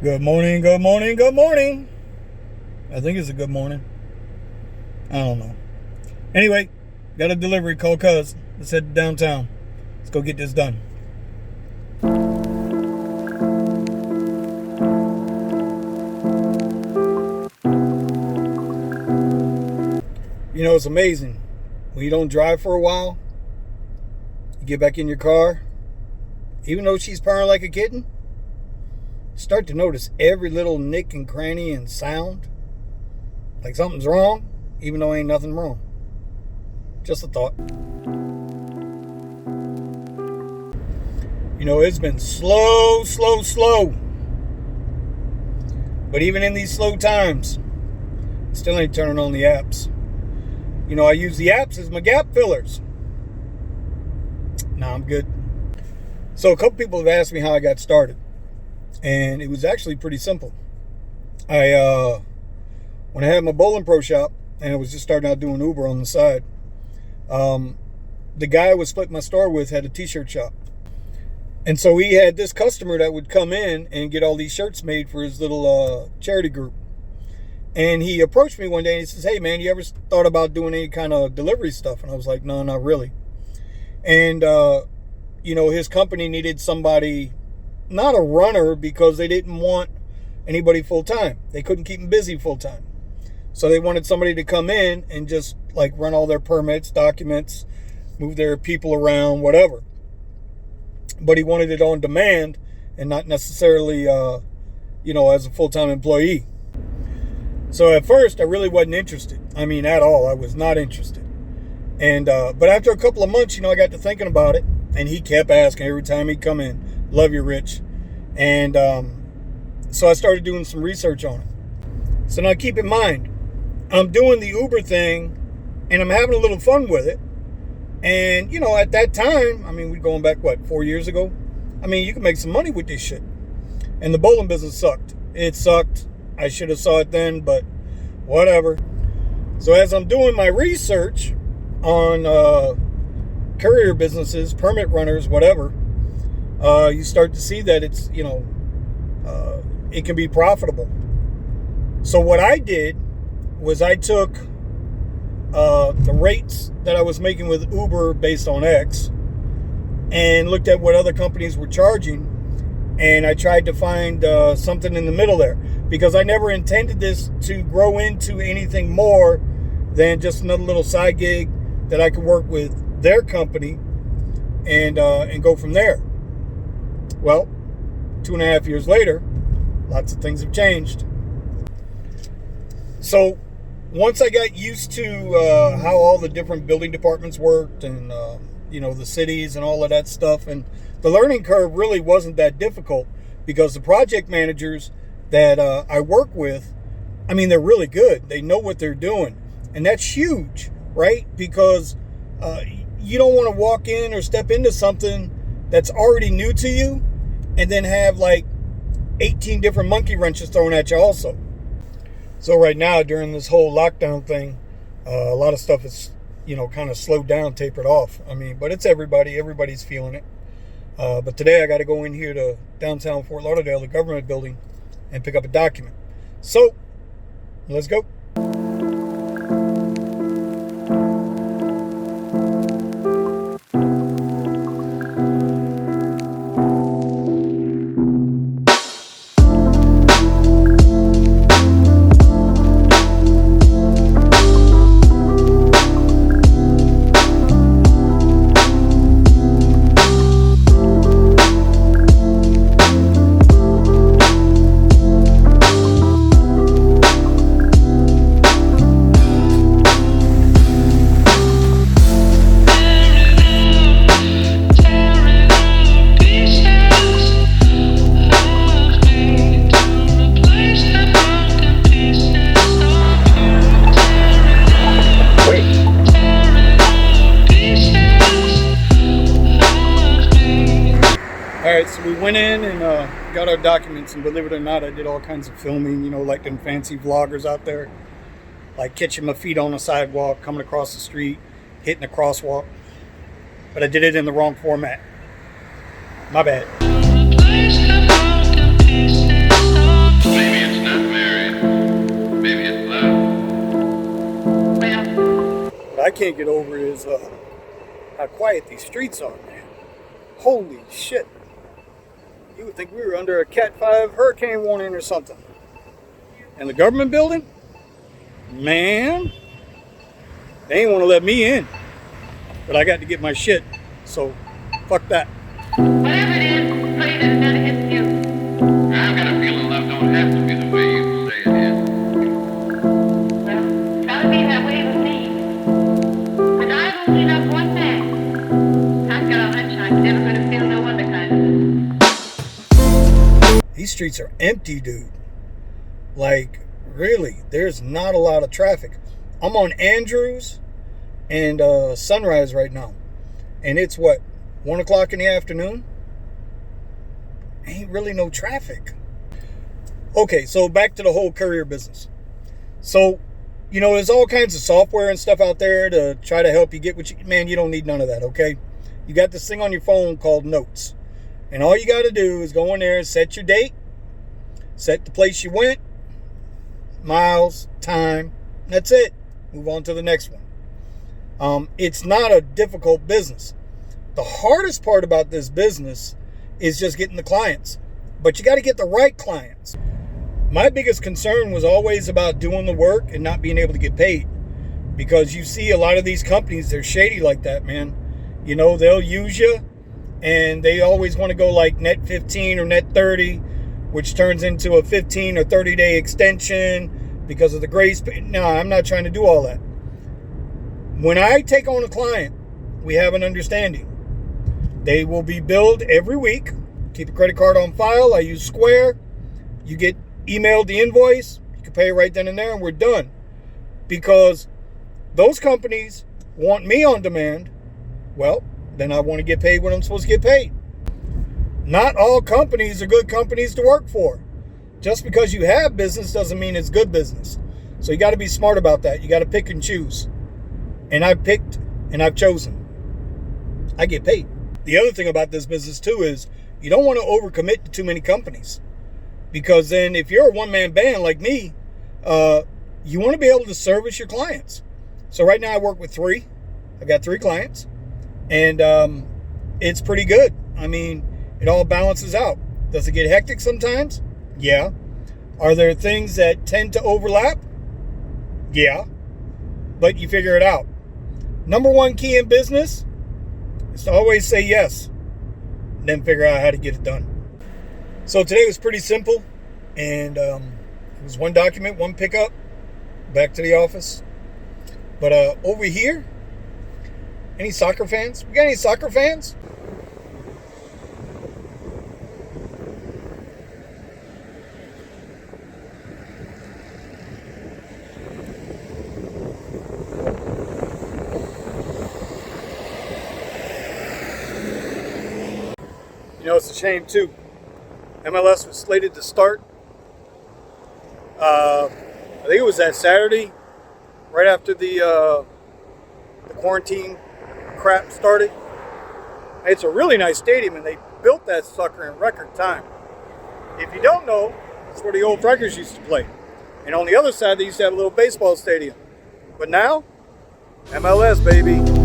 Good morning, good morning, good morning. I think it's a good morning. I don't know. Anyway, got a delivery called Kuzz. Let's head downtown. Let's go get this done. You know, it's amazing. When you don't drive for a while, you get back in your car, even though she's purring like a kitten, start to notice every little nick and cranny and sound. Like something's wrong, even though ain't nothing wrong. Just a thought. You know, it's been slow. But even in these slow times, still ain't turning on the apps. You know, I use the apps as my gap fillers. Nah, I'm good. So a couple people have asked me how I got started. And it was actually pretty simple. When I had my bowling pro shop and I was just starting out doing Uber on the side, the guy I was splitting my store with had a t-shirt shop. And so he had this customer that would come in and get all these shirts made for his little charity group. And he approached me one day and he says, "Hey man, you ever thought about doing any kind of delivery stuff?" And I was like, "No, not really." And, you know, his company needed somebody, not a runner, because they didn't want anybody full-time. They couldn't keep them busy full-time. So they wanted somebody to come in and just like run all their permits, documents, move their people around, whatever. But he wanted it on demand and not necessarily, you know, as a full-time employee. So at first I really wasn't interested. I mean, at all. I was not interested. And, but after a couple of months, you know, I got to thinking about it, and he kept asking every time he'd come in, "Love you, Rich." And, so I started doing some research on it. So now keep in mind, I'm doing the Uber thing and I'm having a little fun with it. And, you know, at that time, I mean, we're going back, 4 years ago? I mean, you can make some money with this shit. And the bowling business sucked. It sucked. I should have saw it then, but whatever. So as I'm doing my research on courier businesses, permit runners, whatever, you start to see that it's, you know, it can be profitable. So what I did was I took the rates that I was making with Uber based on X and looked at what other companies were charging, and I tried to find something in the middle there, because I never intended this to grow into anything more than just another little side gig that I could work with their company and go from there. Well, 2.5 years later, lots of things have changed. So once I got used to how all the different building departments worked and, you know, the cities and all of that stuff, and the learning curve really wasn't that difficult, because the project managers that I work with, I mean, they're really good. They know what they're doing. And that's huge, right? Because you don't want to walk in or step into something that's already new to you and then have like 18 different monkey wrenches thrown at you also. So right now, during this whole lockdown thing, a lot of stuff is, you know, kind of slowed down, tapered off. I mean, but it's everybody's feeling it. But today I got to go in here to downtown Fort Lauderdale, the government building, and pick up a document. So let's go. Alright, so we went in and got our documents, and believe it or not, I did all kinds of filming, you know, like them fancy vloggers out there. Like catching my feet on the sidewalk, coming across the street, hitting a crosswalk. But I did it in the wrong format. My bad. can't get over is how quiet these streets are, man. Holy shit. You would think we were under a Cat 5 hurricane warning or something. And the government building? Man, they ain't want to let me in. But I got to get my shit, so fuck that. Whatever it is, play that none against you. I've got a feeling love don't have to be the way you say it is. Well, gotta be that way with me. But I've only enough one thing. I've got a hunch I'm never gonna feel no other kind of. These streets are empty, dude. Like, really, there's not a lot of traffic. I'm on Andrews and Sunrise right now. And it's what, 1 o'clock in the afternoon? Ain't really no traffic. Okay, so back to the whole courier business. So, you know, there's all kinds of software and stuff out there to try to help you get what you... Man, you don't need none of that, okay? You got this thing on your phone called Notes. And all you got to do is go in there and set your date, set the place you went, miles, time. That's it. Move on to the next one. It's not a difficult business. The hardest part about this business is just getting the clients. But you got to get the right clients. My biggest concern was always about doing the work and not being able to get paid. Because you see a lot of these companies, they're shady like that, man. You know, they'll use you and they always want to go like net 15 or net 30, which turns into a 15 or 30 day extension because of the grace. No, I'm not trying to do all that. When I take on a client, we have an understanding. They will be billed every week. Keep a credit card on file. I use Square. You get emailed the invoice. You can pay right then and there, and we're done. Because those companies want me on demand. Well, then I want to get paid when I'm supposed to get paid. Not all companies are good companies to work for. Just because you have business doesn't mean it's good business. So you got to be smart about that. You got to pick and choose. And I've picked and I've chosen. I get paid. The other thing about this business too is you don't want to overcommit to too many companies. Because then if you're a one-man band like me, you want to be able to service your clients. So right now I work with 3. I've got 3 clients. And it's pretty good. I mean, it all balances out. Does it get hectic sometimes? Yeah. Are there things that tend to overlap? Yeah. But you figure it out. Number 1 key in business is to always say yes. And then figure out how to get it done. So today was pretty simple. And it was 1 document, 1 pickup. Back to the office. But over here, any soccer fans? We got any soccer fans? You know, it's a shame too. MLS was slated to start. I think it was that Saturday, right after the quarantine crap started. It's a really nice stadium, and they built that sucker in record time. If you don't know, it's where the old Strikers used to play. And on the other side, they used to have a little baseball stadium. But now, MLS, baby.